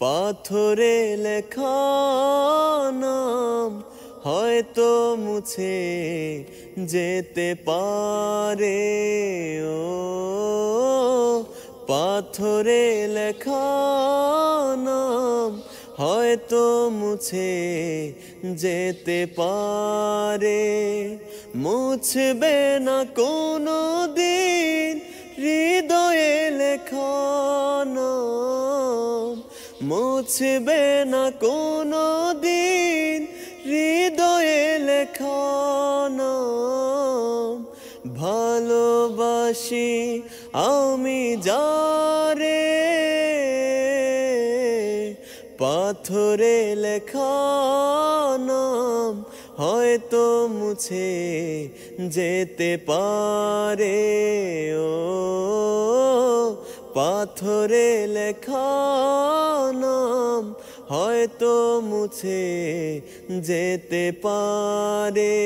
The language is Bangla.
পাথরে লেখা নাম হয়তো মুছে যেতে পারে। ও পাথরে লেখা নাম হয়তো মুছে যেতে পারে। মুছবে না কোনো দিন হৃদয়ে লেখা নাম, মুছবে না কোনো দিন হৃদয়ে লেখা নাম। ভালোবাসি আমি যারে পাথরে লেখা নাম হয়তো মুছে যেতে পারে। ও পাথরে লেখা নাম হয়তো মুছে যেতে পারে।